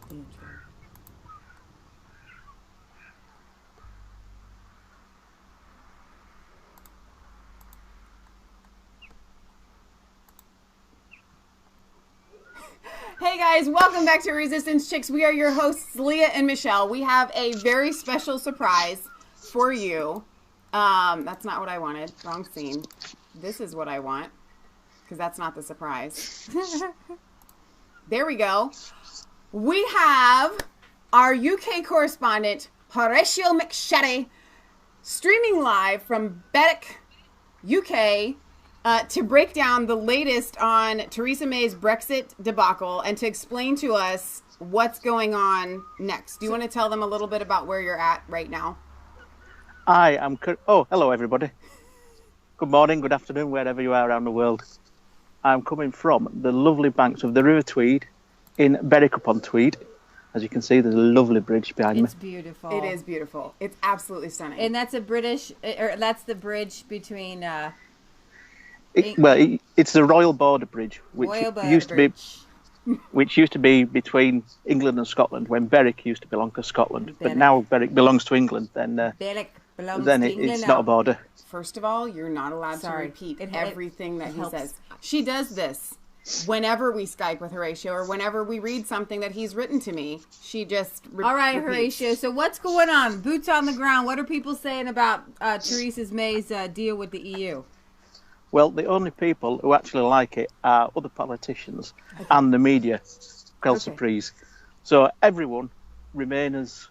Hey guys, welcome back to Resistance Chicks. We are your hosts, Leah and Michelle. We have a very special surprise for you. That's not what I wanted. Wrong scene. This is what I want, because that's not the surprise. There we go. We have our UK correspondent, Horatio McSherry, streaming live from Berwick, UK, to break down the latest on Theresa May's Brexit debacle and to explain to us what's going on next. Do you want to tell them a little bit about where you're at right now? I am... hello, everybody. Good morning, good afternoon, wherever you are around the world. I'm coming from the lovely banks of the River Tweed in Berwick-upon-Tweed. As you can see, there's a lovely bridge behind me. It's beautiful. It is beautiful. It's absolutely stunning. And that's that's the bridge between... It's the Royal Border Bridge, which used to be between England and Scotland when Berwick used to belong to Scotland. But now Berwick belongs to England, it's not a border. First of all, you're not allowed to repeat everything that he says. She does this whenever we Skype with Horatio or whenever we read something that he's written to me. She just All right, repeats. Horatio, so what's going on? Boots on the ground. What are people saying about Theresa May's deal with the EU? Well, the only people who actually like it are other politicians and the media. Surprise. So everyone, Remainers,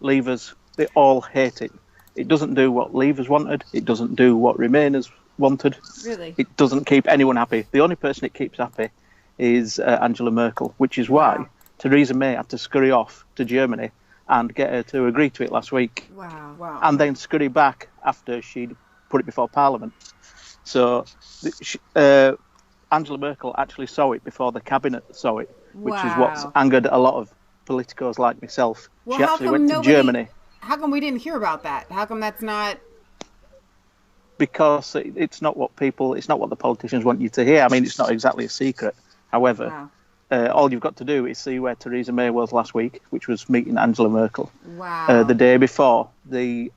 Leavers, they all hate it. It doesn't do what Leavers wanted. It doesn't do what Remainers wanted. Really? It doesn't keep anyone happy. The only person it keeps happy is Angela Merkel, which is why Theresa May had to scurry off to Germany and get her to agree to it last week. Wow. And then scurry back after she'd put it before Parliament. So Angela Merkel actually saw it before the cabinet saw it, which is what's angered a lot of politicos like myself. Well, she actually went to Germany. How come we didn't hear about that? How come that's not... Because it's not what the politicians want you to hear. I mean, it's not exactly a secret. However, all you've got to do is see where Theresa May was last week, which was meeting Angela Merkel. Wow. The day before the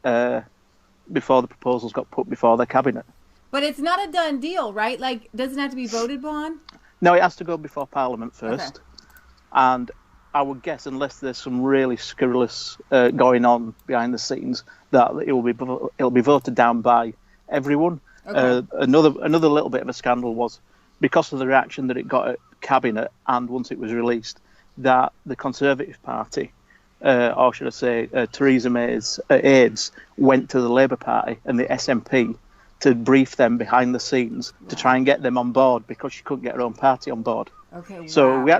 proposals got put before the cabinet. But it's not a done deal, right? Like, doesn't have to be voted upon? No, it has to go before Parliament first. Okay. And I would guess, unless there's some really scurrilous going on behind the scenes, that it'll be voted down by everyone. Okay. Another little bit of a scandal was because of the reaction that it got at cabinet and once it was released, that the Conservative Party, or should I say, Theresa May's aides, went to the Labour Party and the SNP to brief them behind the scenes to try and get them on board because she couldn't get her own party on board. Okay. Wow. So we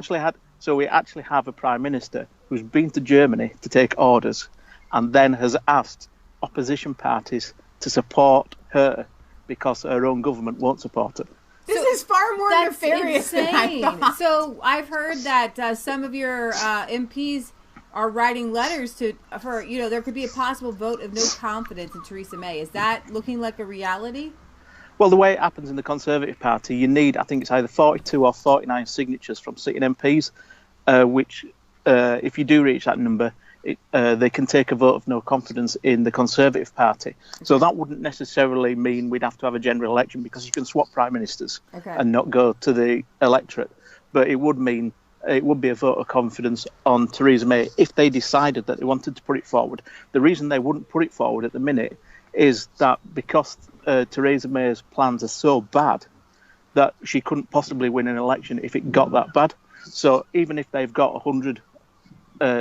actually have a prime minister who's been to Germany to take orders, and then has asked opposition parties to support her because her own government won't support her. This is far more nefarious than I thought. So I've heard that some of your MPs are writing letters for there could be a possible vote of no confidence in Theresa May. Is that looking like a reality? Well, the way it happens in the Conservative Party, you need, I think it's either 42 or 49 signatures from sitting MPs, which, if you do reach that number, they can take a vote of no confidence in the Conservative Party. So that wouldn't necessarily mean we'd have to have a general election because you can swap prime ministers and not go to the electorate. But it would mean it would be a vote of confidence on Theresa May if they decided that they wanted to put it forward. The reason they wouldn't put it forward at the minute is that because Theresa May's plans are so bad that she couldn't possibly win an election if it got that bad. So even if they've got 100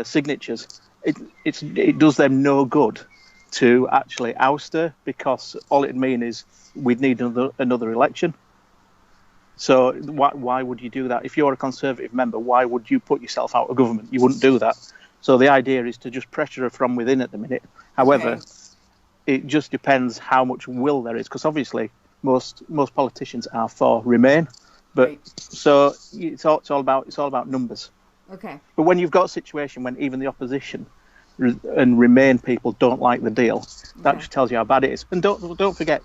signatures, it does them no good to actually oust her, because all it'd mean is we'd need another election. So why would you do that? If you're a Conservative member, why would you put yourself out of government? You wouldn't do that. So the idea is to just pressure her from within at the minute. However, it just depends how much will there is, because obviously most politicians are for Remain, but so it's all about numbers. Okay. But when you've got a situation when even the opposition and Remain people don't like the deal, that just tells you how bad it is. And don't forget,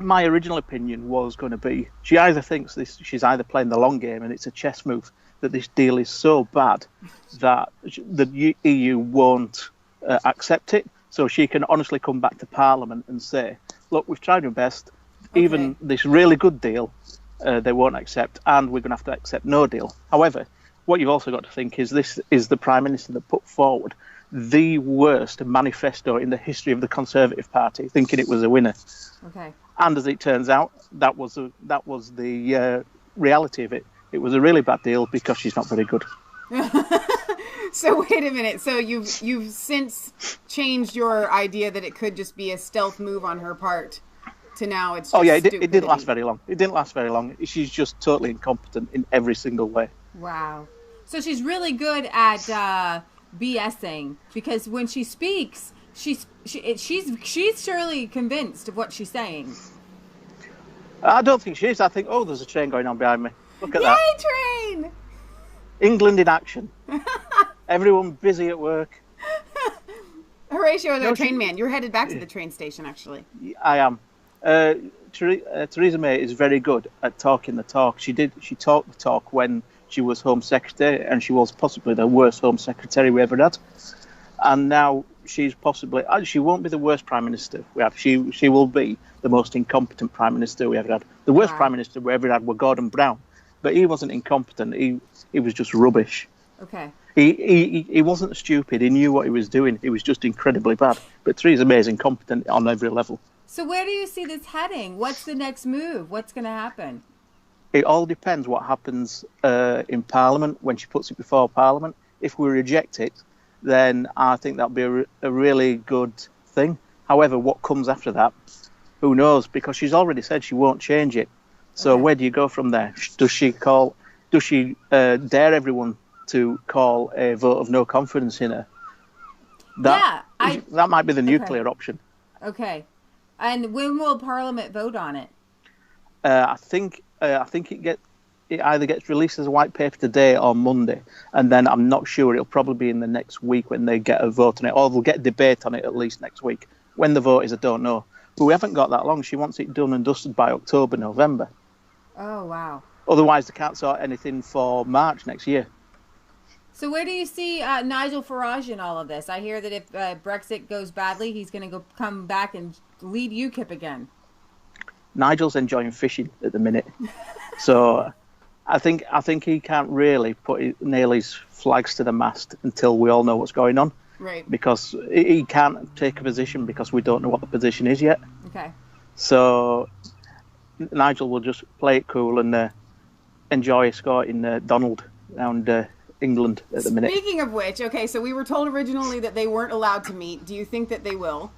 my original opinion was going to be she's either playing the long game and it's a chess move, that this deal is so bad that the EU won't accept it, so she can honestly come back to Parliament and say, look, we've tried our best, even this really good deal they won't accept, and we're going to have to accept no deal. However, what you've also got to think is this is the Prime Minister that put forward the worst manifesto in the history of the Conservative Party, thinking it was a winner. Okay. And as it turns out, that was the reality of it. It was a really bad deal because she's not very good. So wait a minute. So you've since changed your idea that it could just be a stealth move on her part to now it's just it didn't last very long. It didn't last very long. She's just totally incompetent in every single way. Wow. So she's really good at BSing, because when she speaks, she's surely convinced of what she's saying. I don't think she is. I think, there's a train going on behind me. Look at that. Yay, train! England in action. Everyone busy at work. Horatio is our train man. You're headed back to the train station, actually. I am. Theresa May is very good at talking the talk. She talked the talk when she was Home Secretary, and she was possibly the worst Home Secretary we ever had. And now she won't be the worst Prime Minister we have. She will be the most incompetent Prime Minister we ever had. The worst Prime Minister we ever had was Gordon Brown, but he wasn't incompetent. He was just rubbish. Okay. He wasn't stupid. He knew what he was doing. He was just incredibly bad. But Theresa May is incompetent on every level. So where do you see this heading? What's the next move? What's going to happen? It all depends what happens in Parliament when she puts it before Parliament. If we reject it, then I think that'll be a really good thing. However, what comes after that, who knows? Because she's already said she won't change it. So where do you go from there? Does she dare everyone to call a vote of no confidence in her? That might be the nuclear option. Okay. And when will Parliament vote on it? I think it either gets released as a white paper today or Monday, and then I'm not sure. It'll probably be in the next week when they get a vote on it, or they'll get a debate on it at least next week. When the vote is, I don't know. But we haven't got that long. She wants it done and dusted by October, November. Oh, wow. Otherwise, they can't sort anything for March next year. So where do you see Nigel Farage in all of this? I hear that if Brexit goes badly, he's going to come back and lead UKIP again. Nigel's enjoying fishing at the minute. So I think he can't really nail his flags to the mast until we all know what's going on. Right. Because he can't take a position because we don't know what the position is yet. Okay. So Nigel will just play it cool and enjoy escorting Donald around England at the minute. Speaking of which, okay, so we were told originally that they weren't allowed to meet. Do you think that they will?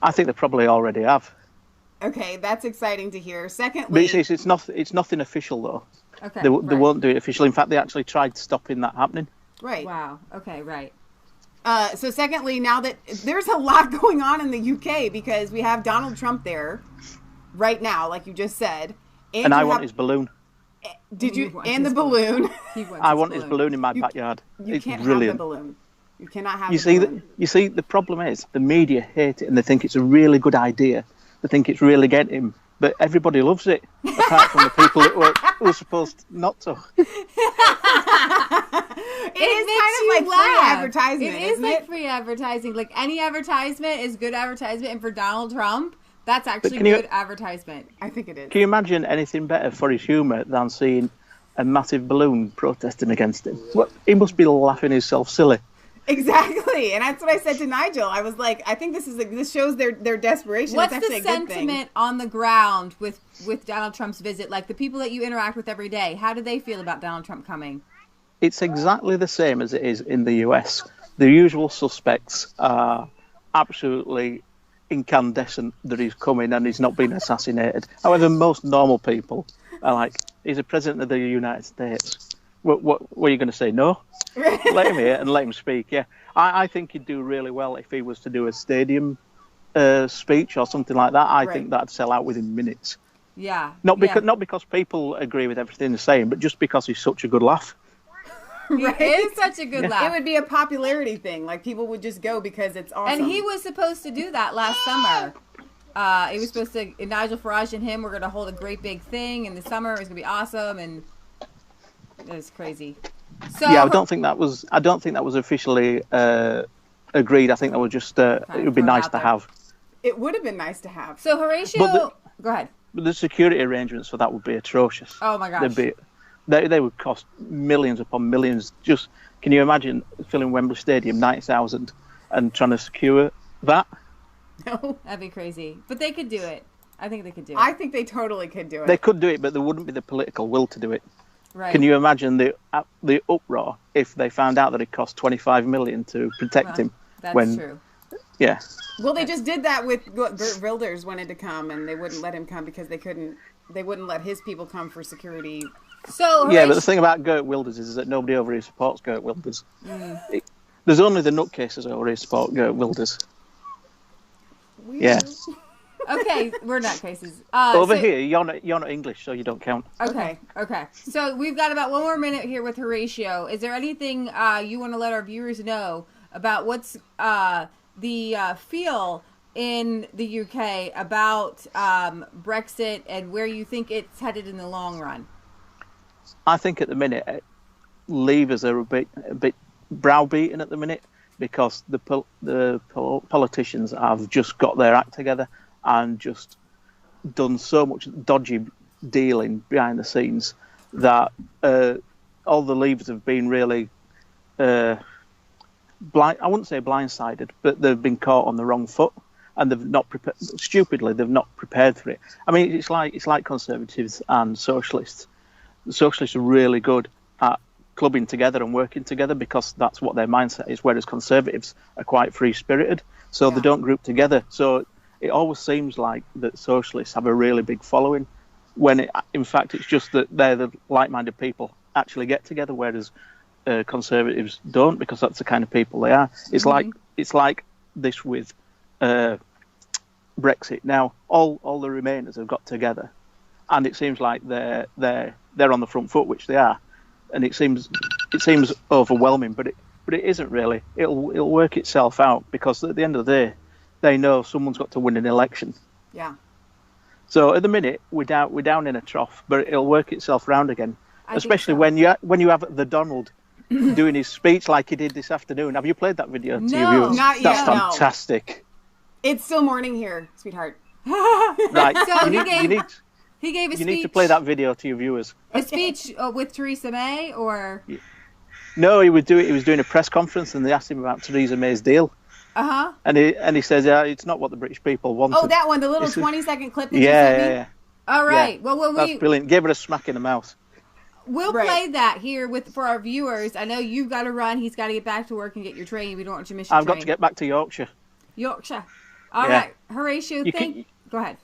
I think they probably already have. Okay, that's exciting to hear. Secondly, but it's nothing official though. Okay, they won't do it official. In fact, they actually tried stopping that happening. Right. Wow. Okay. Right. So secondly, now that there's a lot going on in the UK because we have Donald Trump there right now, like you just said, and I want his balloon. Did you? And the balloon. I want his balloon in my backyard. You can't brilliant. have the balloon. You cannot have the balloon. You see, the problem is the media hate it and they think it's a really good idea. They think it's really getting him, but everybody loves it, apart from the people who are supposed not to. It is kind of like free advertisement. It is like free advertising. Like any advertisement is good advertisement, and for Donald Trump, that's actually good advertisement. I think it is. Can you imagine anything better for his humour than seeing a massive balloon protesting against him? He must be laughing himself silly. Exactly, and that's what I said to Nigel. I was like, I think this shows their desperation. What's it's the sentiment on the ground with Donald Trump's visit? Like the people that you interact with every day, how do they feel about Donald Trump coming? It's exactly the same as it is in the US. The usual suspects are absolutely incandescent that he's coming and he's not been assassinated. However, most normal people are like, he's a president of the United States. What are you going to say? No? Let him hear and let him speak. Yeah, I think he'd do really well if he was to do a stadium speech or something like that. I think that'd sell out within minutes. Yeah. Not because people agree with everything he's saying, but just because he's such a good laugh. Right? It is such a good laugh. It would be a popularity thing. Like people would just go because it's awesome. And he was supposed to do that last summer. It was supposed to, Nigel Farage and him were going to hold a great big thing in the summer. It was going to be awesome, and it was crazy. So yeah, I don't think that was officially agreed. I think that was just it would be nice to have. It would have been nice to have. So Horatio, go ahead. But the security arrangements for that would be atrocious. Oh my gosh. They would cost millions upon millions. Just can you imagine filling Wembley Stadium 90,000 and trying to secure that? No, that'd be crazy. But they could do it. I think they could do it. I think they totally could do it. They could do it, but there wouldn't be the political will to do it. Right. Can you imagine the uproar if they found out that it cost 25 million to protect him? That's true. Yeah. Well, they just did that with Geert Wilders wanted to come, and they wouldn't let him come because they wouldn't let his people come for security. So yeah, but the thing about Geert Wilders is that nobody over here supports Geert Wilders. There's only the nutcases over here support Geert Wilders. Weird. Yeah. Okay, we're nutcases. Over here, you're not English, so you don't count. Okay. So we've got about one more minute here with Horatio. Is there anything you want to let our viewers know about what's the feel in the UK about Brexit and where you think it's headed in the long run? I think at the minute, Leavers are a bit browbeaten at the minute because the politicians have just got their act together and just done so much dodgy dealing behind the scenes that all the Leavers have been really blind. I wouldn't say blindsided, but they've been caught on the wrong foot, and they've not prepared. Stupidly, they've not prepared for it. I mean, it's like Conservatives and Socialists. The Socialists are really good at clubbing together and working together because that's what their mindset is, whereas Conservatives are quite free-spirited, so they don't group together. So it always seems like that Socialists have a really big following, when in fact it's just that they're the like-minded people actually get together, whereas Conservatives don't, because that's the kind of people they are. It's like this with Brexit. Now all the Remainers have got together, and it seems like they're on the front foot, which they are, and it seems overwhelming, but it isn't really. It'll work itself out, because at the end of the day, they know someone's got to win an election. Yeah. So at the minute, we're down in a trough, but it'll work itself round again. Especially so. when you have the Donald doing his speech like he did this afternoon. Have you played that video to your viewers? Not yet. That's fantastic. It's still morning here, sweetheart. Right. So you he gave a speech. You need to play that video to your viewers. A speech with Theresa May, or? No, he was doing a press conference, and they asked him about Theresa May's deal. Uh-huh. And he says, it's not what the British people wanted. Oh, that one, the little 20-second clip that you sent me? Yeah. All right. Yeah. Well, that's brilliant. Gave her a smack in the mouth. We'll play that here for our viewers. I know you've got to run. He's got to get back to work and get your train. We don't want you to miss your train. I've got to get back to Yorkshire. All right. Horatio, go ahead.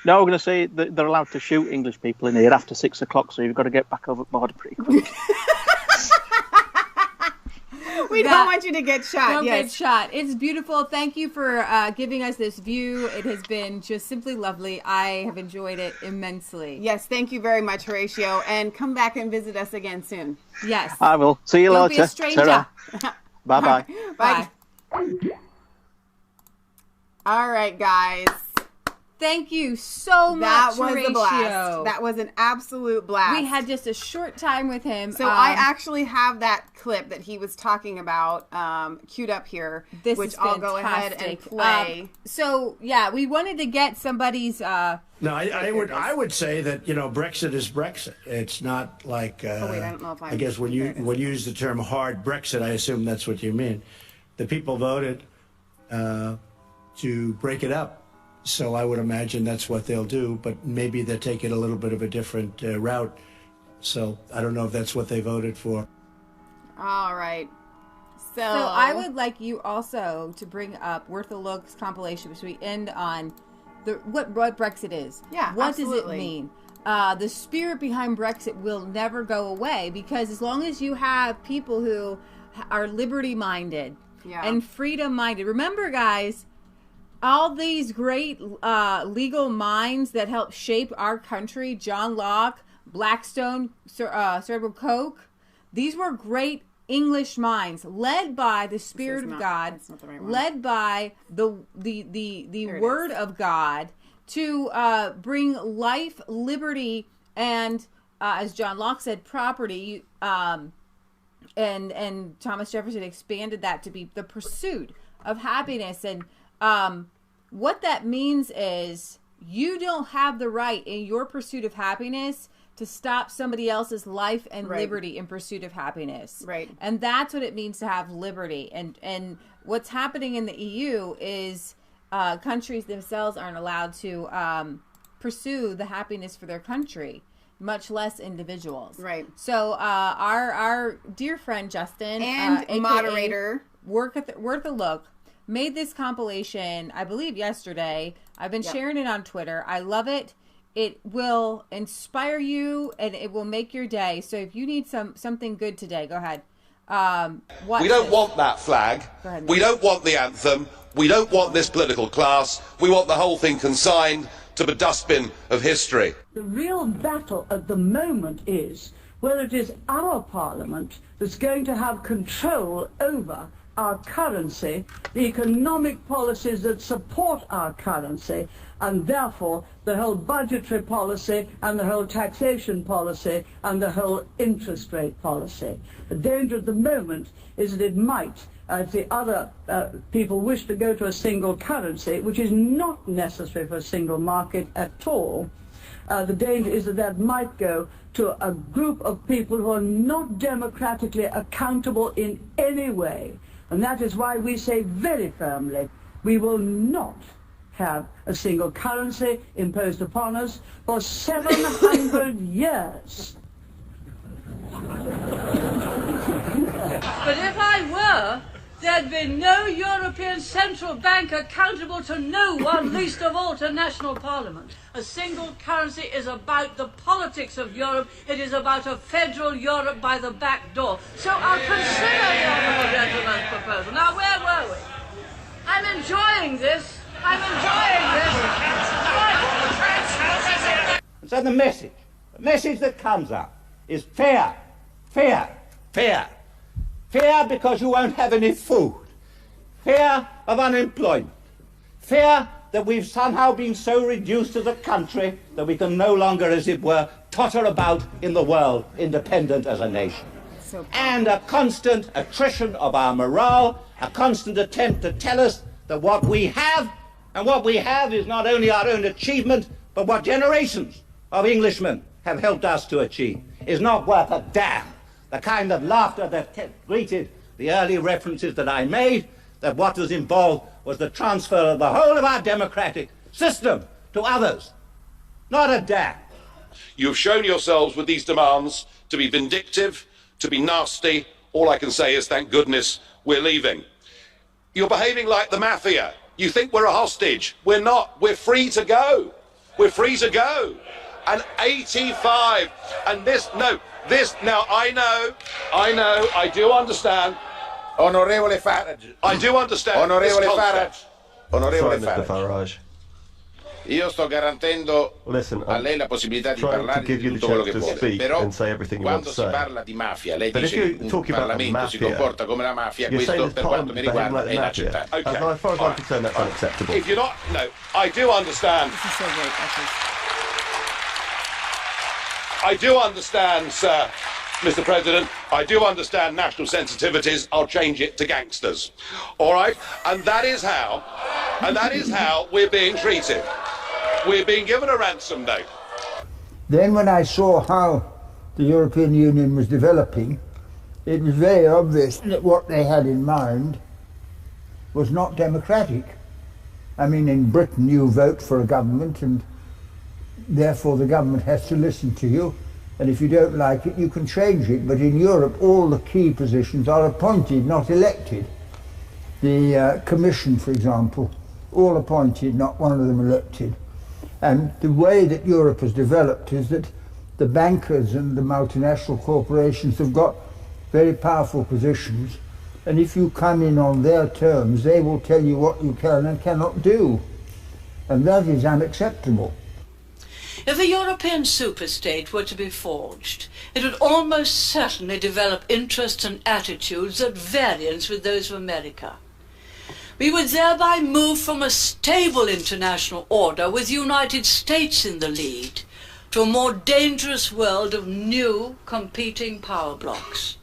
No, we're going to say that they're allowed to shoot English people in here after 6 o'clock, so you've got to get back over the border pretty quick. We don't want you to get shot. Don't get shot. It's beautiful. Thank you for giving us this view. It has been just simply lovely. I have enjoyed it immensely. Yes, thank you very much, Horatio. And come back and visit us again soon. Yes. I will. See you later. Don't be a stranger. Bye-bye. Bye. All right, guys. Thank you so much, That was Horatio. a blast. That was an absolute blast. We had just a short time with him. So I actually have that clip that he was talking about queued up here, which I'll go ahead and play. So, yeah, we wanted to get somebody's... No, I would say that, Brexit is Brexit. It's not like... I don't know if I guess when you use the term hard Brexit, I assume that's what you mean. The people voted to break it up. So I would imagine that's what they'll do, but maybe they'll take it a little bit of a different route. So I don't know if that's what they voted for. All right. So I would like you also to bring up Worth a Look's compilation, which we end on what Brexit is. Yeah, what absolutely. does it mean? The spirit behind Brexit will never go away, because as long as you have people who are liberty-minded and freedom-minded. Remember, guys, all these great legal minds that helped shape our country, John Locke, Blackstone, Cerebral Koch, these were great English minds, led by the Spirit of God, led by the Word of God, to bring life, liberty, and as John Locke said, property. And Thomas Jefferson expanded that to be the pursuit of happiness. And what that means is you don't have the right in your pursuit of happiness to stop somebody else's life and liberty in pursuit of happiness. Right. And that's what it means to have liberty. And what's happening in the EU is countries themselves aren't allowed to pursue the happiness for their country, much less individuals. Right. So our dear friend Justin and moderator worth a look made this compilation, I believe yesterday. I've been sharing it on Twitter. I love it. It will inspire you and it will make your day. So if you need something good today, go ahead. We don't want that flag. We don't want the anthem. We don't want this political class. We want the whole thing consigned to the dustbin of history. The real battle at the moment is whether it is our parliament that's going to have control over our currency, the economic policies that support our currency, and therefore the whole budgetary policy and the whole taxation policy and the whole interest rate policy. The danger at the moment is that it might, if the other people wish to go to a single currency, which is not necessary for a single market at all, the danger is that that might go to a group of people who are not democratically accountable in any way. And that is why we say very firmly, we will not have a single currency imposed upon us for 700 years. But if I were, there'd be no European Central Bank accountable to no one, least of all to national parliament. A single currency is about the politics of Europe. It is about a federal Europe by the back door. So I'll consider the honourable gentleman's proposal. Now, where were we? I'm enjoying this. So the message that comes up is fear because you won't have any food, fear of unemployment, fear that we've somehow been so reduced as a country that we can no longer, as it were, totter about in the world independent as a nation. And a constant attrition of our morale, a constant attempt to tell us that what we have, and what we have is not only our own achievement, but what generations of Englishmen have helped us to achieve, is not worth a damn. The kind of laughter that greeted the early references that I made, that what was involved was the transfer of the whole of our democratic system to others. Not a damn. You've shown yourselves with these demands to be vindictive, to be nasty. All I can say is thank goodness we're leaving. You're behaving like the mafia. You think we're a hostage. We're not. We're free to go. We're free to go. And 85, and now I do understand. Onorevole Farage. I do understand. Onorevole Farage. Onorevole Farage. Io sto garantendo a lei la possibilità di parlare di tutto quello che vuole, però quando si parla di mafia, lei dice che un Parlamento si comporta come la mafia, questo per quanto mi riguarda è inaccettabile. If you're not, no, I do understand. This is so great, I do understand, sir, Mr. President. I do understand national sensitivities. I'll change it to gangsters. All right? And that is how we're being treated. We're being given a ransom note. Then when I saw how the European Union was developing, it was very obvious that what they had in mind was not democratic. I mean, in Britain you vote for a government and therefore the government has to listen to you, and if you don't like it you can change it, but in Europe all the key positions are appointed, not elected. The Commission, for example, all appointed, not one of them elected. And the way that Europe has developed is that the bankers and the multinational corporations have got very powerful positions, and if you come in on their terms they will tell you what you can and cannot do, and that is unacceptable. If a European superstate were to be forged, it would almost certainly develop interests and attitudes at variance with those of America. We would thereby move from a stable international order with the United States in the lead to a more dangerous world of new competing power blocs.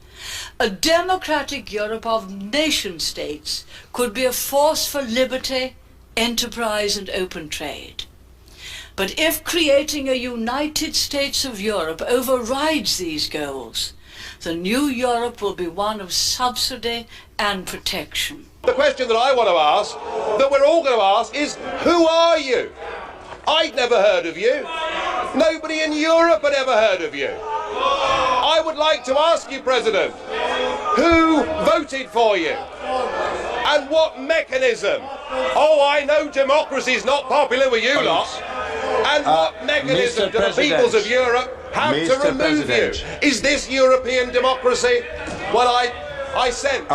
A democratic Europe of nation-states could be a force for liberty, enterprise and open trade. But if creating a United States of Europe overrides these goals, the new Europe will be one of subsidy and protection. The question that I want to ask, that we're all going to ask, is who are you? I'd never heard of you. Nobody in Europe had ever heard of you. I would like to ask you, President, who voted for you? And what mechanism? Oh, I know democracy's not popular with you lot. And what mechanism do the peoples of Europe have to remove you? Is this European democracy? Well, I sense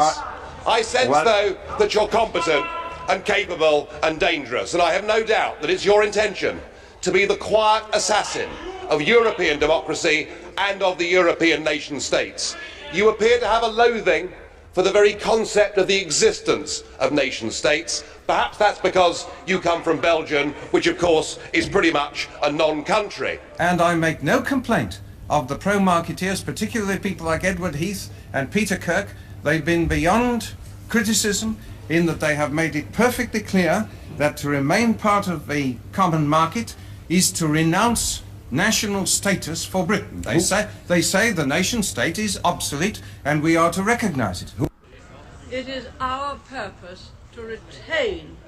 though that you're competent and capable and dangerous, and I have no doubt that it's your intention to be the quiet assassin of European democracy and of the European nation states. You appear to have a loathing for the very concept of the existence of nation states. Perhaps that's because you come from Belgium, which of course is pretty much a non-country. And I make no complaint of the pro-marketeers, particularly people like Edward Heath and Peter Kirk. They've been beyond criticism in that they have made it perfectly clear that to remain part of the common market is to renounce national status for Britain. They say the nation state is obsolete and we are to recognise it. It is our purpose to retain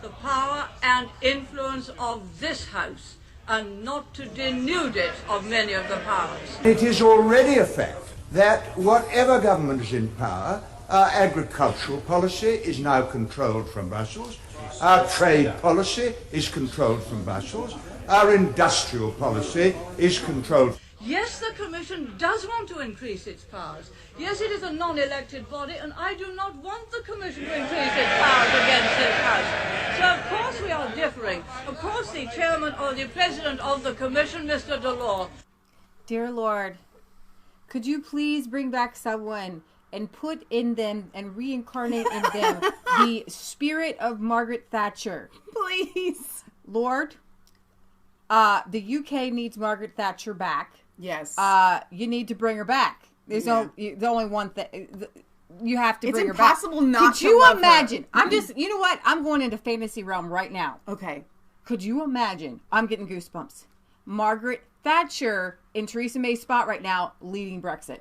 the power and influence of this House and not to denude it of many of the powers. It is already a fact that whatever government is in power, our agricultural policy is now controlled from Brussels, our trade policy is controlled from Brussels, our industrial policy is controlled. Yes, the Commission does want to increase its powers. Yes, it is a non-elected body, and I do not want the Commission to increase its powers against this House. So, of course, we are differing. Of course, the Chairman or the President of the Commission, Mr. Delors. Dear Lord, could you please bring back someone and put in them and reincarnate in them the spirit of Margaret Thatcher? Please. Lord, the UK needs Margaret Thatcher back. Yes. You need to bring her back. There's the only one thing. You have to bring her back. It's impossible not Could to you love imagine? her. I'm just, you know what? I'm going into fantasy realm right now. Okay. Could you imagine? I'm getting goosebumps. Margaret Thatcher in Theresa May's spot right now leading Brexit.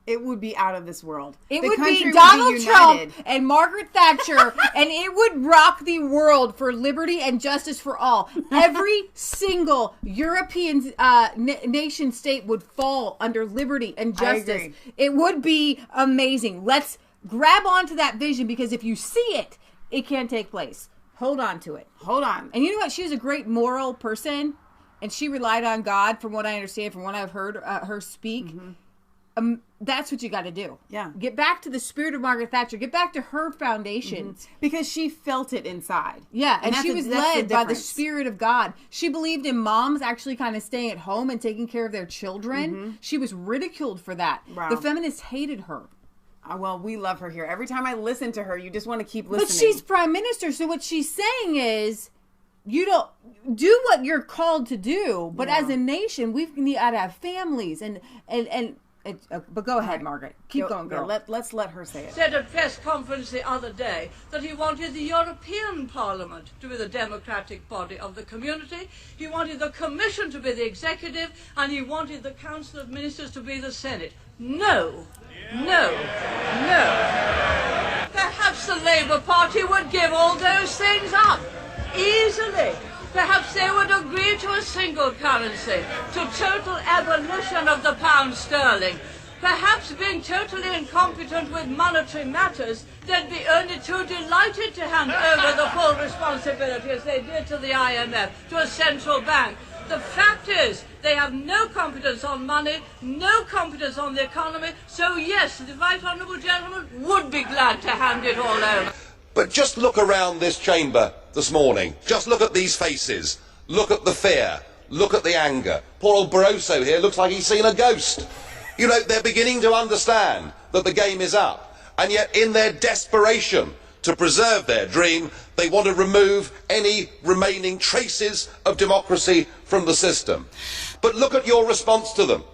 It would be out of this world. It would be Donald Trump and Margaret Thatcher, and it would rock the world for liberty and justice for all. Every single European nation state would fall under liberty and justice. I agree. It would be amazing. Let's grab onto that vision, because if you see it, it can take place. Hold on to it. Hold on. And you know what? She was a great moral person, and she relied on God, from what I understand, from what I've heard her speak. Mm-hmm. That's what you got to do. Yeah. Get back to the spirit of Margaret Thatcher. Get back to her foundations. Mm-hmm. Because she felt it inside. Yeah, and she was led by the Spirit of God. She believed in moms actually kind of staying at home and taking care of their children. Mm-hmm. She was ridiculed for that. Wow. The feminists hated her. Well, we love her here. Every time I listen to her, you just want to keep listening. But she's prime minister, so what she's saying is, you don't do what you're called to do, but as a nation, we need to have families and but go ahead, Margaret. Keep going, girl. Let's let her say it. Said at press conference the other day that he wanted the European Parliament to be the democratic body of the community. He wanted the Commission to be the executive, and he wanted the Council of Ministers to be the Senate. No. Perhaps the Labour Party would give all those things up easily. Perhaps they would agree to a single currency, to total abolition of the pound sterling. Perhaps, being totally incompetent with monetary matters, they'd be only too delighted to hand over the full responsibility, as they did to the IMF, to a central bank. The fact is, they have no competence on money, no competence on the economy, so yes, the right honourable gentleman would be glad to hand it all over. But just look around this chamber this morning. Just look at these faces. Look at the fear. Look at the anger. Poor old Barroso here looks like he's seen a ghost. You know, they're beginning to understand that the game is up. And yet, in their desperation to preserve their dream, they want to remove any remaining traces of democracy from the system. But look at your response to them.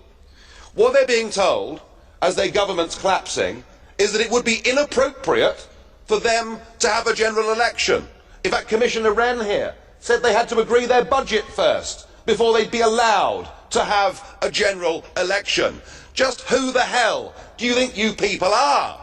What they're being told, as their government's collapsing, is that it would be inappropriate for them to have a general election. In fact, Commissioner Wren here said they had to agree their budget first before they'd be allowed to have a general election. Just who the hell do you think you people are?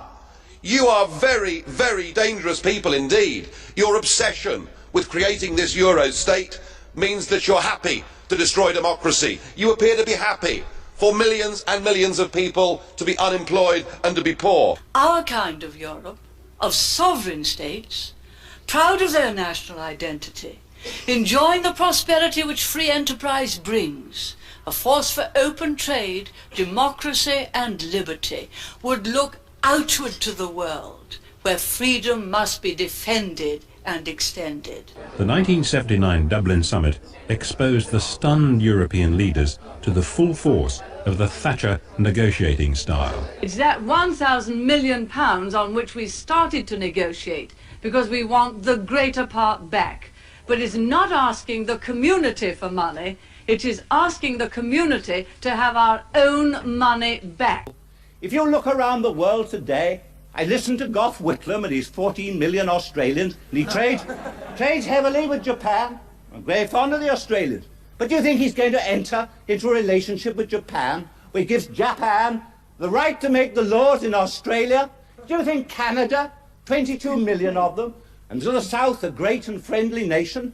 You are very, very dangerous people indeed. Your obsession with creating this Euro state means that you're happy to destroy democracy. You appear to be happy for millions and millions of people to be unemployed and to be poor. Our kind of Europe, of sovereign states, proud of their national identity, enjoying the prosperity which free enterprise brings, a force for open trade, democracy and liberty, would look outward to the world, where freedom must be defended and extended. The 1979 Dublin summit exposed the stunned European leaders to the full force of the Thatcher negotiating style. It's that £1,000 million on which we started to negotiate, because we want the greater part back. But it's not asking the community for money, it is asking the community to have our own money back. If you look around the world today, I listen to Gough Whitlam and his 14 million Australians, and he trades heavily with Japan. I'm very fond of the Australians. But do you think he's going to enter into a relationship with Japan where he gives Japan the right to make the laws in Australia? Do you think Canada, 22 million of them, and to the south a great and friendly nation?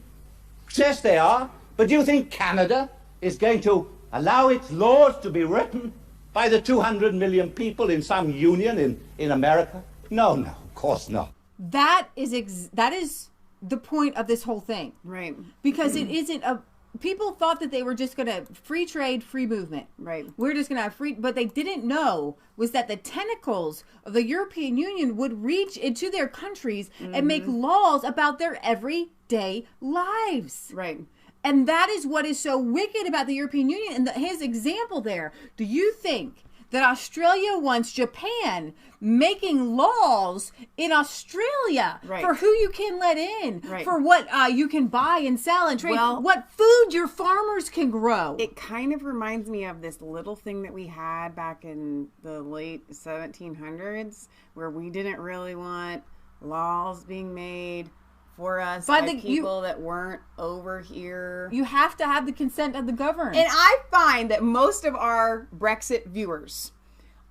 Yes, they are. But do you think Canada is going to allow its laws to be written by the 200 million people in some union in America? No, of course not. That is the point of this whole thing. Right. Because it isn't a... People thought that they were just going to free trade, free movement. Right. We're just going to have free... But they didn't know was that the tentacles of the European Union would reach into their countries and make laws about their everyday lives. Right. And that is what is so wicked about the European Union. And his example there, do you think that Australia wants Japan making laws in Australia for who you can let in, for what you can buy and sell and trade, what food your farmers can grow? It kind of reminds me of this little thing that we had back in the late 1700s where we didn't really want laws being made for us by the people that weren't over here. You have to have the consent of the governed. And I find that most of our Brexit viewers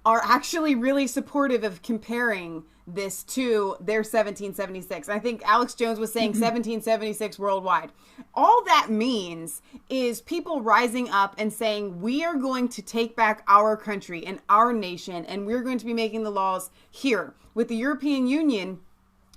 are actually really supportive of comparing this to their 1776. I think Alex Jones was saying 1776 worldwide. All that means is people rising up and saying, we are going to take back our country and our nation, and we're going to be making the laws here. With the European Union,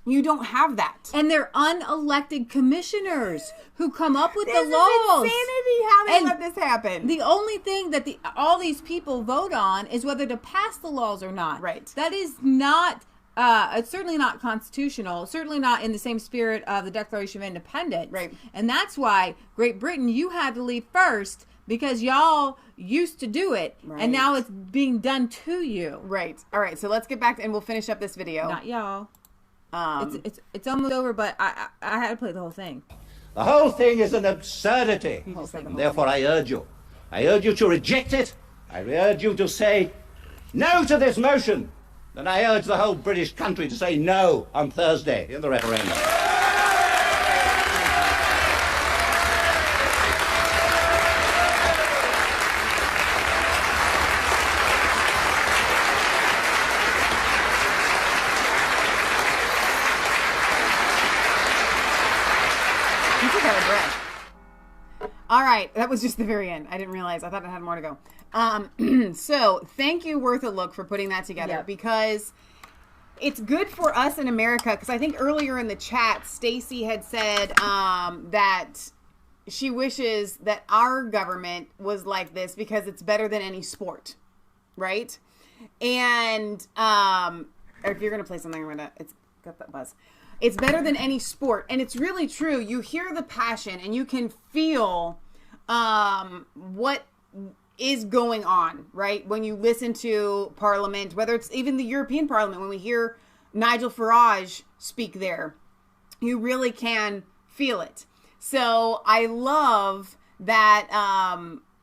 you don't have that. And they're unelected commissioners who come up with the laws. This is insanity how they let this happen. The only thing that all these people vote on is whether to pass the laws or not. Right. That is not, it's certainly not constitutional, certainly not in the same spirit of the Declaration of Independence. Right. And that's why Great Britain, you had to leave first because y'all used to do it. Right. And now it's being done to you. Right. All right. So let's get back and we'll finish up this video. Not y'all. It's almost over, but I had to play the whole thing. The whole thing is an absurdity. And therefore I urge you to reject it. I urge you to say no to this motion. And I urge the whole British country to say no on Thursday in the referendum. All right, that was just the very end. I didn't realize. I thought it had more to go. So thank you, Worth a Look, for putting that together because it's good for us in America. Because I think earlier in the chat, Stacy had said that she wishes that our government was like this because it's better than any sport, right? And if you're gonna play something, I'm gonna. It's got that buzz. It's better than any sport, and it's really true. You hear the passion, and you can feel what is going on, right? When you listen to Parliament, whether it's even the European Parliament, when we hear Nigel Farage speak there, you really can feel it. So I love that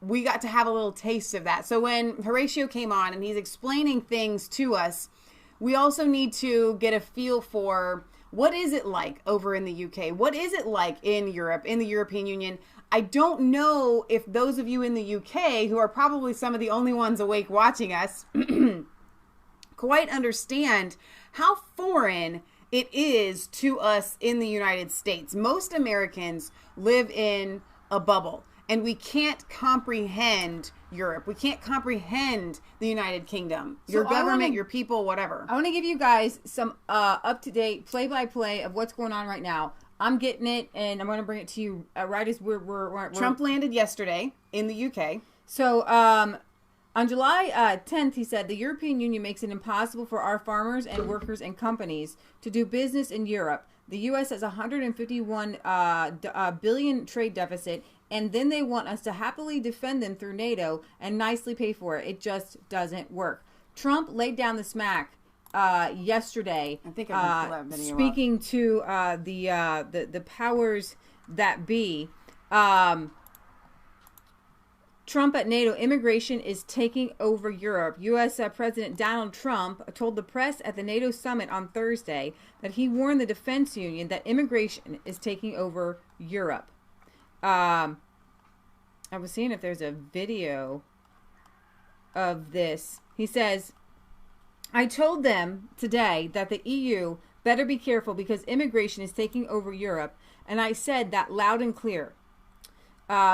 we got to have a little taste of that. So when Horatio came on and he's explaining things to us, we also need to get a feel for what is it like over in the UK? What is it like in Europe, in the European Union? I don't know if those of you in the UK, who are probably some of the only ones awake watching us, quite understand how foreign it is to us in the United States. Most Americans live in a bubble, and we can't comprehend Europe. We can't comprehend the United Kingdom, your government, your people, whatever. I want to give you guys some up-to-date play-by-play of what's going on right now. I'm getting it, and I'm going to bring it to you right as we're Trump landed yesterday in the UK. So on July 10th, he said, the European Union makes it impossible for our farmers and workers and companies to do business in Europe. The U.S. has a $151 billion trade deficit, and then they want us to happily defend them through NATO and nicely pay for it. It just doesn't work. Trump laid down the smack yesterday, I think I speaking to the powers that be. Trump at NATO, immigration is taking over Europe. U.S. President Donald Trump told the press at the NATO summit on Thursday that he warned the defense union that immigration is taking over Europe. I was seeing if there's a video of this. He says, I told them today that the EU better be careful because immigration is taking over Europe, and I said that loud and clear.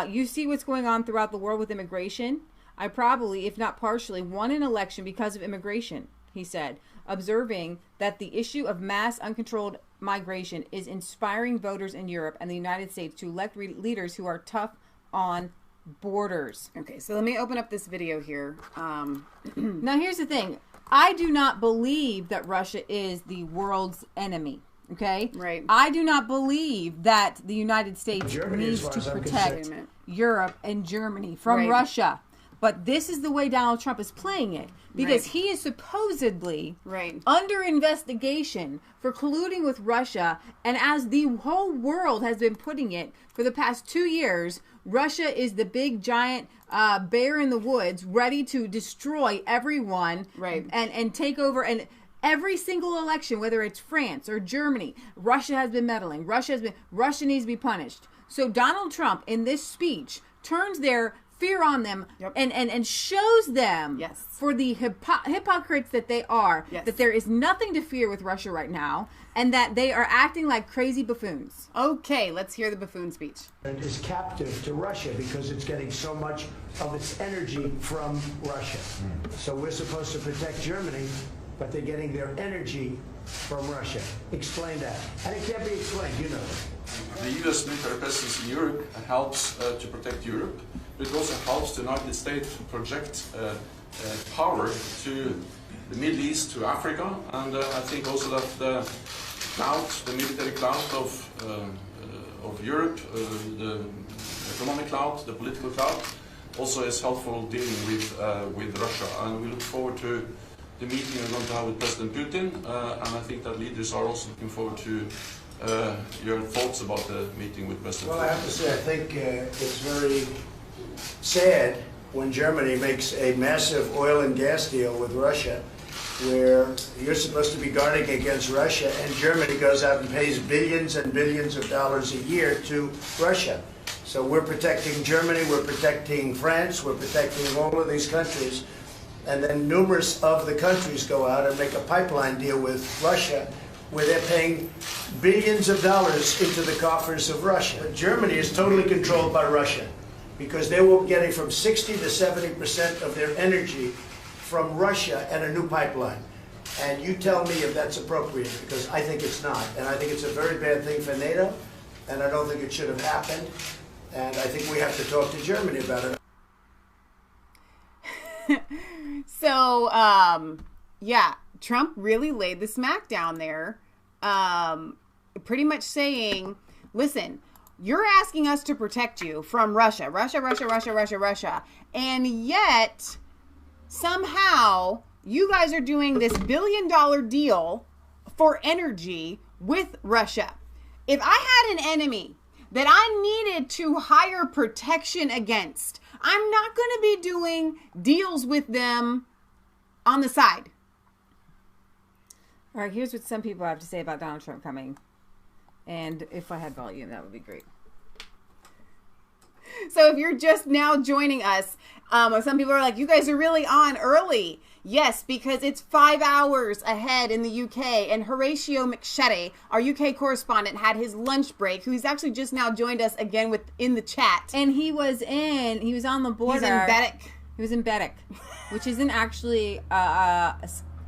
You see what's going on throughout the world with immigration? I probably, if not partially, won an election because of immigration, he said, observing that the issue of mass uncontrolled migration is inspiring voters in Europe and the United States to elect leaders who are tough on borders. Okay, so let me open up this video here. Now, here's the thing. I do not believe that Russia is the world's enemy. Okay? Right. I do not believe that the United States needs to protect Europe and Germany from Russia. But this is the way Donald Trump is playing it. Because he is supposedly under investigation for colluding with Russia. And as the whole world has been putting it for the past 2 years, Russia is the big giant bear in the woods ready to destroy everyone and take over. And every single election, whether it's France or Germany, Russia has been meddling. Russia needs to be punished. So Donald Trump, in this speech, turns their fear on them and shows them for the hypocrites that they are, that there is nothing to fear with Russia right now, and that they are acting like crazy buffoons. Okay, let's hear the buffoon speech. It is captive to Russia because it's getting so much of its energy from Russia. So we're supposed to protect Germany, but they're getting their energy from Russia. Explain that. And it can't be explained, you know. The U.S. military presence in Europe helps to protect Europe, but it also helps the United States to project power to the Middle East, to Africa, and I think also that the military clout of Europe, the economic clout, the political clout, also is helpful dealing with Russia, and we look forward to the meeting we're going to have with President Putin, and I think that leaders are also looking forward to your thoughts about the meeting with President Putin. Well, I have to say, I think it's very sad when Germany makes a massive oil and gas deal with Russia, where you're supposed to be guarding against Russia, and Germany goes out and pays billions and billions of dollars a year to Russia. So we're protecting Germany, we're protecting France, we're protecting all of these countries. And then numerous of the countries go out and make a pipeline deal with Russia where they're paying billions of dollars into the coffers of Russia. But Germany is totally controlled by Russia because they were getting from 60 to 70% of their energy from Russia and a new pipeline. And you tell me if that's appropriate, because I think it's not. And I think it's a very bad thing for NATO, and I don't think it should have happened. And I think we have to talk to Germany about it. So, yeah, Trump really laid the smack down there, pretty much saying, listen, you're asking us to protect you from Russia. And yet, somehow, you guys are doing this $1 billion deal for energy with Russia. If I had an enemy that I needed to hire protection against, I'm not going to be doing deals with them on the side. All right, here's what some people have to say about Donald Trump coming. And if I had volume, that would be great. So if you're just now joining us, some people are like, you guys are really on early. Yes, because it's 5 hours ahead in the UK. And Horatio McSherry, our UK correspondent, had his lunch break, who's actually just now joined us again in the chat. And he was on the border. He was in Berwick, which isn't actually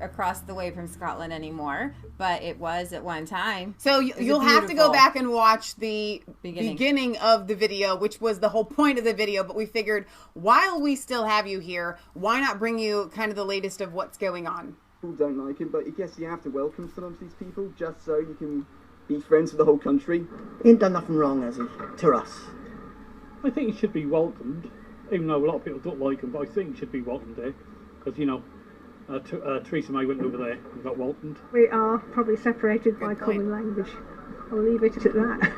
across the way from Scotland anymore, but it was at one time. So you'll have to go back and watch the beginning of the video, which was the whole point of the video. But we figured, while we still have you here, why not bring you kind of the latest of what's going on? People don't like him, but I guess you have to welcome some of these people just so you can be friends with the whole country. He ain't done nothing wrong, has he? To us. I think he should be welcomed, even though a lot of people don't like him, but I think he should be welcomed there, because, you know, Theresa May went over there and got welcomed. We are probably separated by common language. I'll leave it at that.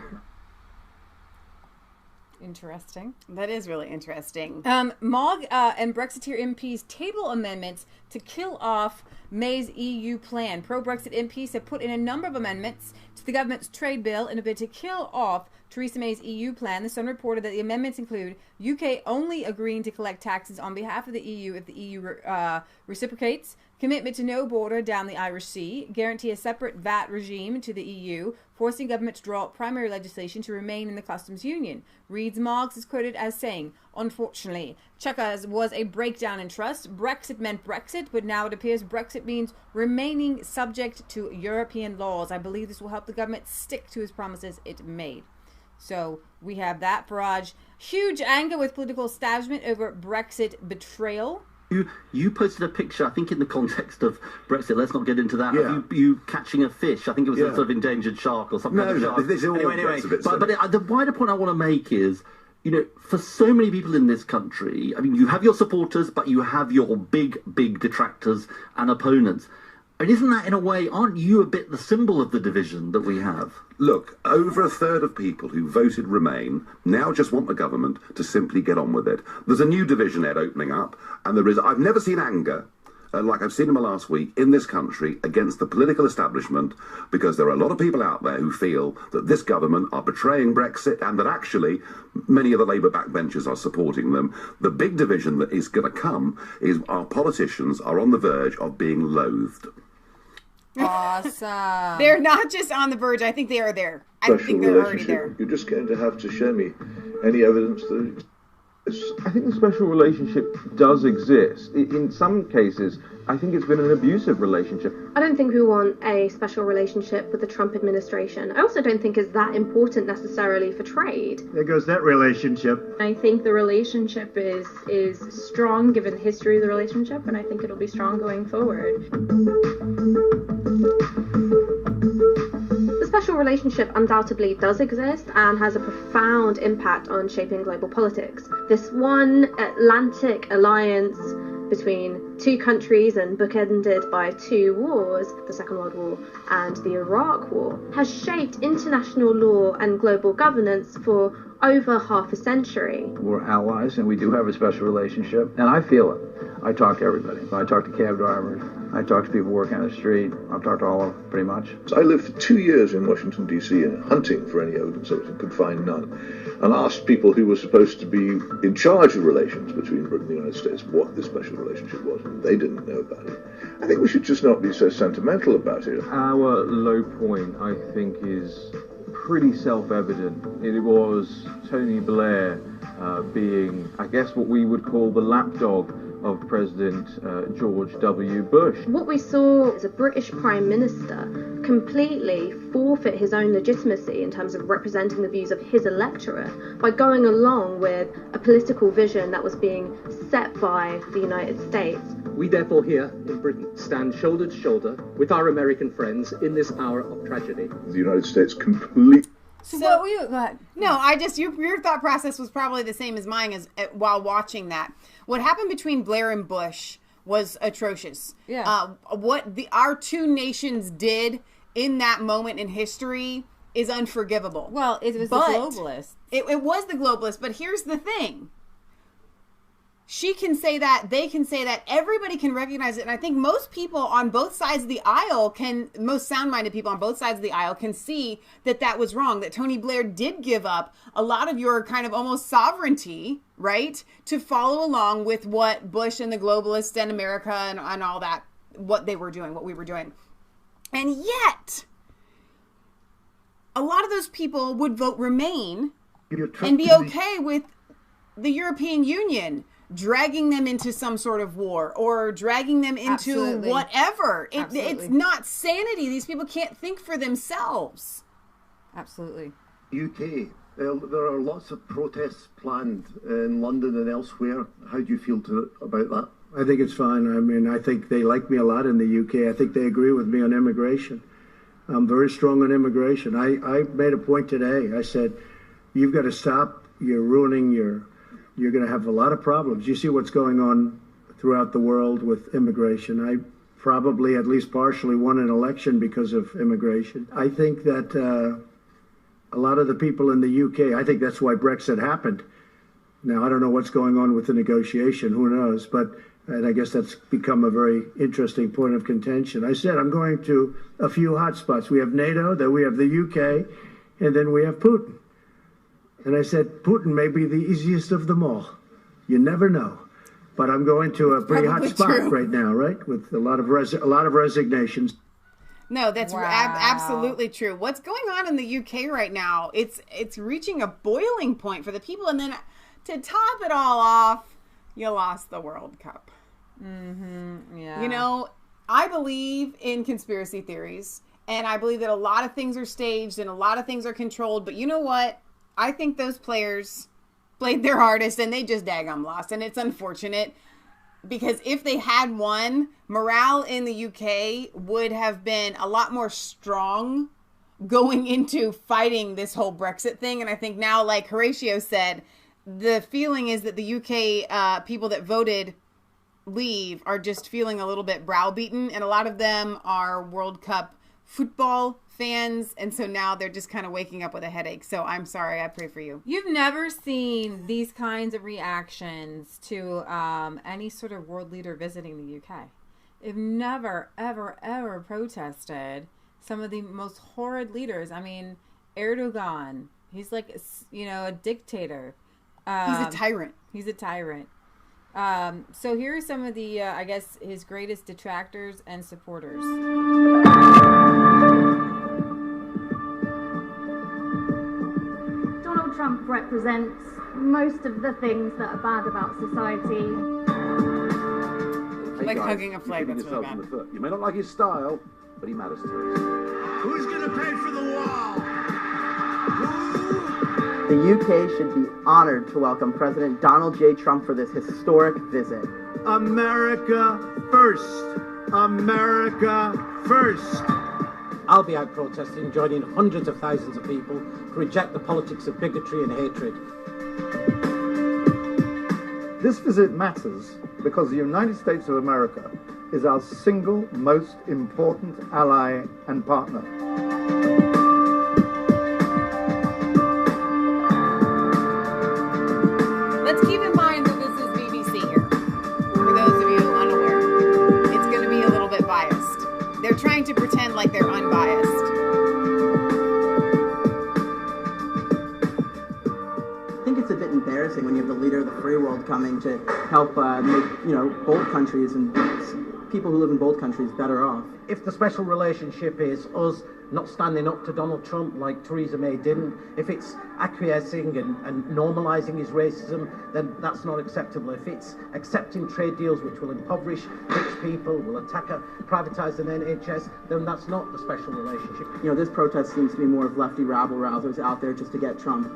Interesting. That is really interesting. MOG and Brexiteer MPs table amendments to kill off May's EU plan. Pro-Brexit MPs have put in a number of amendments to the government's trade bill in a bid to kill off Theresa May's EU plan. The Sun reported that the amendments include UK only agreeing to collect taxes on behalf of the EU if the EU reciprocates, commitment to no border down the Irish Sea, guarantee a separate VAT regime to the EU, forcing government to draw up primary legislation to remain in the customs union. Reeds Moggs is quoted as saying, "Unfortunately, Chequers was a breakdown in trust. Brexit meant Brexit, but now it appears Brexit means remaining subject to European laws. I believe this will help the government stick to its promises it made." So we have that barrage. Huge anger with political establishment over Brexit betrayal. You posted a picture, I think in the context of Brexit, let's not get into that, of you catching a fish. I think it was a sort of endangered shark or something. Anyway, but the wider point I want to make is, you know, for so many people in this country, I mean, you have your supporters, but you have your big detractors and opponents. And isn't that, in a way, aren't you a bit the symbol of the division that we have? Look, over a third of people who voted Remain now just want the government to simply get on with it. There's a new division, Ed, opening up, and I've never seen anger, like I've seen in the last week, in this country against the political establishment, because there are a lot of people out there who feel that this government are betraying Brexit and that actually many of the Labour backbenchers are supporting them. The big division that is going to come is our politicians are on the verge of being loathed. Awesome. They're not just on the verge. I think they are there. I think they're already there. You're just going to have to show me any evidence that I think the special relationship does exist. In some cases, I think it's been an abusive relationship. I don't think we want a special relationship with the Trump administration. I also don't think it's that important necessarily for trade. There goes that relationship. I think the relationship is strong given the history of the relationship, and I think it'll be strong going forward. The special relationship undoubtedly does exist and has a profound impact on shaping global politics. This one Atlantic alliance between two countries and bookended by two wars, the Second World War and the Iraq War, has shaped international law and global governance for over half a century. We're allies and we do have a special relationship, and I feel it. I talk to everybody. I talk to cab drivers. I talk to people working on the street. I've talked to all of them, pretty much. I lived for 2 years in Washington, D.C. and hunting for any evidence of it and could find none. And asked people who were supposed to be in charge of relations between Britain and the United States what this special relationship was, and they didn't know about it. I think we should just not be so sentimental about it. Our low point, I think, is pretty self-evident. It was Tony Blair being, I guess, what we would call the lapdog of President George W. Bush. What we saw is a British Prime Minister completely forfeit his own legitimacy in terms of representing the views of his electorate by going along with a political vision that was being set by the United States. We therefore here in Britain stand shoulder to shoulder with our American friends in this hour of tragedy. The United States completely... So what were you? Go ahead. No, I just your thought process was probably the same as mine as while watching that. What happened between Blair and Bush was atrocious. Yeah. What our two nations did in that moment in history is unforgivable. Well, it was the globalists. It was the globalists, but here's the thing. She can say that, they can say that, everybody can recognize it, and I think most people on both sides of the aisle most sound-minded people on both sides of the aisle can see that that was wrong, that Tony Blair did give up a lot of your kind of almost sovereignty, right, to follow along with what Bush and the globalists and America and all that, what they were doing, what we were doing. And yet, a lot of those people would vote Remain and be okay with the European Union dragging them into some sort of war or dragging them into whatever. It's not sanity. These people can't think for themselves. Absolutely. UK, there are lots of protests planned in London and elsewhere. How do you feel about that? I think it's fine. I mean, I think they like me a lot in the UK. I think they agree with me on immigration. I'm very strong on immigration. I made a point today. I said, you've got to stop. You're ruining you're going to have a lot of problems. You see what's going on throughout the world with immigration. I probably at least partially won an election because of immigration. I think that a lot of the people in the UK, I think that's why Brexit happened. Now, I don't know what's going on with the negotiation. Who knows? And I guess that's become a very interesting point of contention. I said I'm going to a few hot spots. We have NATO, then we have the UK, and then we have Putin. And I said, Putin may be the easiest of them all. You never know. But I'm going to a pretty hot spot right now, right? With a lot of resignations. No, that's absolutely true. What's going on in the UK right now, it's reaching a boiling point for the people. And then to top it all off, you lost the World Cup. Mm-hmm. Yeah. You know, I believe in conspiracy theories. And I believe that a lot of things are staged and a lot of things are controlled. But you know what? I think those players played their hardest and they just daggum lost. And it's unfortunate because if they had won, morale in the UK would have been a lot more strong going into fighting this whole Brexit thing. And I think now, like Horatio said, the feeling is that the UK people that voted leave are just feeling a little bit browbeaten. And a lot of them are World Cup football fans, and so now they're just kind of waking up with a headache. So I'm sorry, I pray for you. You've never seen these kinds of reactions to any sort of world leader visiting the UK. They've never, ever, ever protested some of the most horrid leaders. I mean, Erdogan, he's like, a dictator. He's a tyrant. He's a tyrant. So here are some of the, I guess, his greatest detractors and supporters. Donald Trump represents most of the things that are bad about society. Like hugging a flag, that's really bad. You may not like his style, but he matters to us. Who's going to pay for the wall? The UK should be honored to welcome President Donald J. Trump for this historic visit. America first. America first. I'll be out protesting, joining hundreds of thousands of people to reject the politics of bigotry and hatred. This visit matters because the United States of America is our single most important ally and partner. Let's keep in mind that this is BBC here. For those of you unaware, it's going to be a little bit biased. They're trying to pretend like they're unbiased. I think it's a bit embarrassing when you have the leader of the free world coming to help make, bold countries and people who live in bold countries better off. If the special relationship is us not standing up to Donald Trump like Theresa May didn't, if it's acquiescing and normalising his racism, then that's not acceptable. If it's accepting trade deals which will impoverish rich people, will privatise an NHS, then that's not the special relationship. This protest seems to be more of lefty rabble-rousers out there just to get Trump.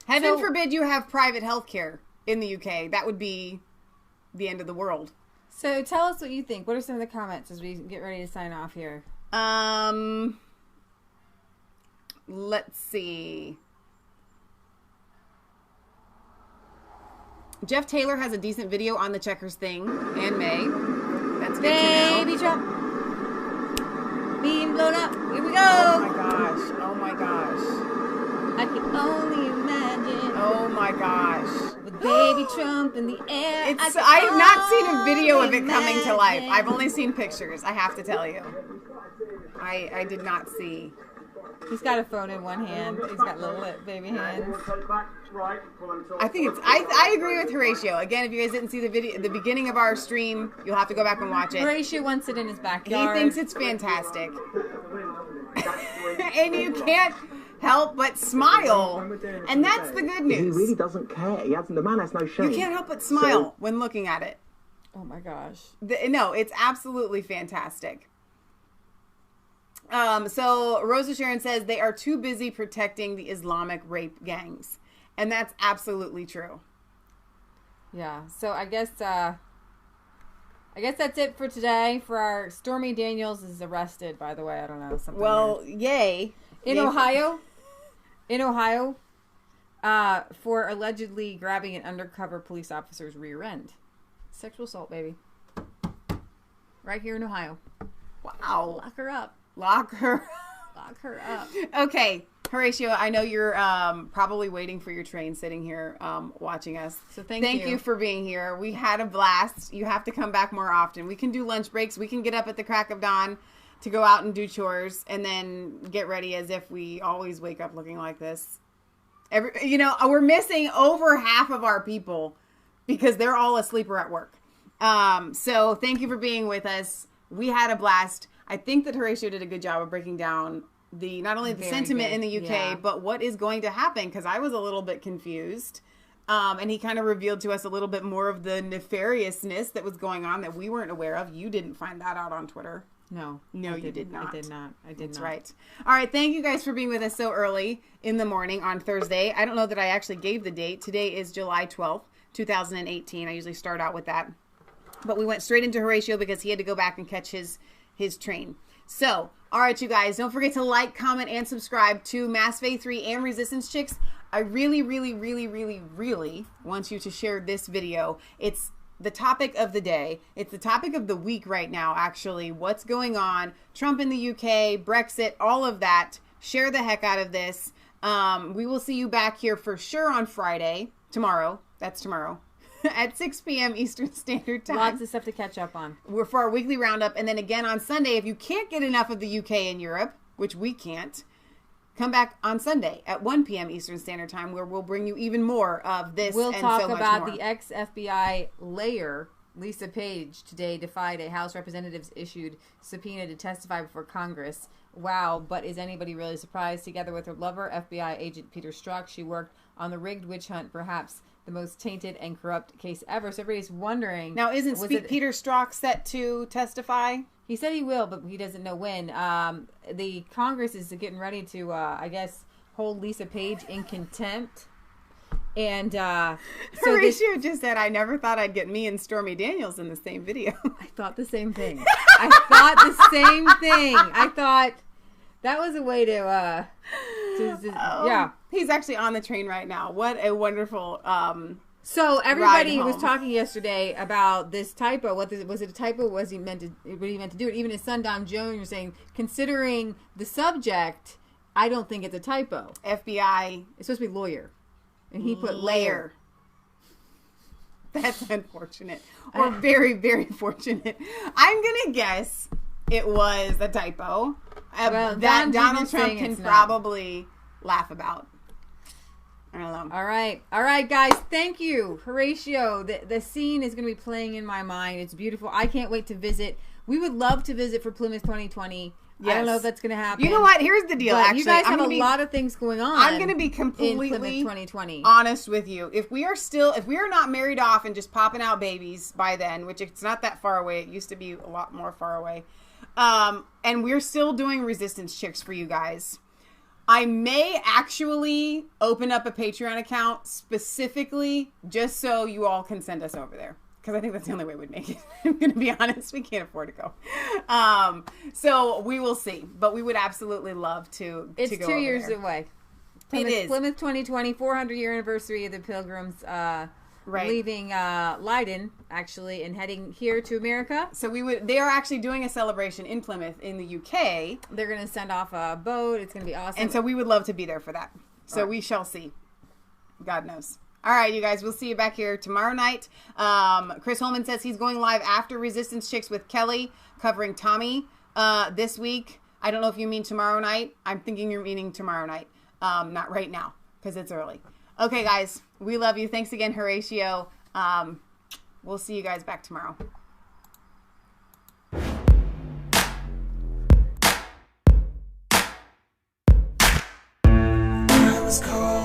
Heaven forbid you have private health care in the UK. That would be the end of the world. So tell us what you think. What are some of the comments as we get ready to sign off here? Let's see. Jeff Taylor has a decent video on the Checkers thing, and May. That's good to know. Baby Trump being blown up. Here we go. Oh my gosh. Oh my gosh. I can only imagine. Oh my gosh. With baby Trump in the air. I have not seen a video of it coming to life. I've only seen pictures, I have to tell you. I did not see. He's got a phone in one hand. He's got little baby hands. I think it's. I agree with Horatio. Again, if you guys didn't see the video, the beginning of our stream, you'll have to go back and watch it. Horatio wants it in his backyard. He thinks it's fantastic, and you can't help but smile. And that's the good news. He really doesn't care. The man has no shame. You can't help but smile when looking at it. Oh my gosh. No, it's absolutely fantastic. So Rosa Sharon says they are too busy protecting the Islamic rape gangs. And that's absolutely true. Yeah. So I guess that's it for today. For our Stormy Daniels is arrested, by the way. I don't know. Something weird. Yay. In Ohio, for allegedly grabbing an undercover police officer's rear end. Sexual assault, baby. Right here in Ohio. Wow. Lock her up. Lock her up. Okay, Horatio, I know you're probably waiting for your train sitting here watching us. So thank you for being here. We had a blast. You have to come back more often. We can do lunch breaks. We can get up at the crack of dawn to go out and do chores and then get ready as if we always wake up looking like this. We're missing over half of our people because they're all asleep or at work. So thank you for being with us. We had a blast. I think that Horatio did a good job of breaking down not only the sentiment in the UK, but what is going to happen, because I was a little bit confused. And he kind of revealed to us a little bit more of the nefariousness that was going on that we weren't aware of. You didn't find that out on Twitter. No, you did not. I did not. That's right. All right. Thank you guys for being with us so early in the morning on Thursday. I don't know that I actually gave the date. Today is July 12th, 2018. I usually start out with that. But we went straight into Horatio because he had to go back and catch his train. So, all right, you guys, don't forget to like, comment, and subscribe to Mass Faith 3 and Resistance Chicks. I really, really, really, really, really want you to share this video. It's the topic of the day. It's the topic of the week right now, actually. What's going on? Trump in the UK, Brexit, all of that. Share the heck out of this. We will see you back here for sure on Friday. Tomorrow. That's tomorrow. At 6 p.m. Eastern Standard Time. Lots of stuff to catch up on. We're for our weekly roundup. And then again on Sunday, if you can't get enough of the UK and Europe, which we can't, come back on Sunday at 1 p.m. Eastern Standard Time, where we'll bring you even more of this and so much more. We'll talk about the ex-FBI layer, Lisa Page, today defied a House Representatives issued subpoena to testify before Congress. Wow, but is anybody really surprised? Together with her lover, FBI agent Peter Strzok, she worked on the rigged witch hunt, perhaps the most tainted and corrupt case ever. So everybody's wondering. Now, isn't Peter Strzok set to testify? He said he will, but he doesn't know when. The Congress is getting ready to, I guess, hold Lisa Page in contempt. And Horatio just said, I never thought I'd get me and Stormy Daniels in the same video. I thought the same thing. I thought that was a way to yeah. He's actually on the train right now. What a wonderful So everybody was talking yesterday about this typo. Was it a typo? What he meant to do it? Even his son Don Jones was saying, considering the subject, I don't think it's a typo. FBI. It's supposed to be lawyer. And he put layer. That's unfortunate. Or very, very fortunate. I'm going to guess it was a typo. Well, that Donald Trump can probably laugh about. I don't know. All right, guys. Thank you, Horatio. The scene is going to be playing in my mind. It's beautiful. I can't wait to visit. We would love to visit for Plymouth 2020. Yes. I don't know if that's going to happen. You know what? Here's the deal. Actually, you guys have a lot of things going on. I'm going to be completely in Plymouth 2020. Honest with you. If we are not married off and just popping out babies by then, which it's not that far away. It used to be a lot more far away. And we're still doing Resistance Chicks for you guys. I may actually open up a Patreon account specifically just so you all can send us over there. because I think that's the only way we'd make it. I'm going to be honest. We can't afford to go. So we will see. But we would absolutely love to It's to go 2 over years there. away. It is. Plymouth 2020, 400-year anniversary of the Pilgrims leaving Leiden, actually, and heading here to America. So they are actually doing a celebration in Plymouth in the UK. They're going to send off a boat. It's going to be awesome. And so we would love to be there for that. So we shall see. God knows. All right, you guys, we'll see you back here tomorrow night. Chris Holman says he's going live after Resistance Chicks with Kelly, covering Tommy this week. I don't know if you mean tomorrow night. I'm thinking you're meaning tomorrow night. Not right now, because it's early. Okay, guys, we love you. Thanks again, Horatio. We'll see you guys back tomorrow. I was cold.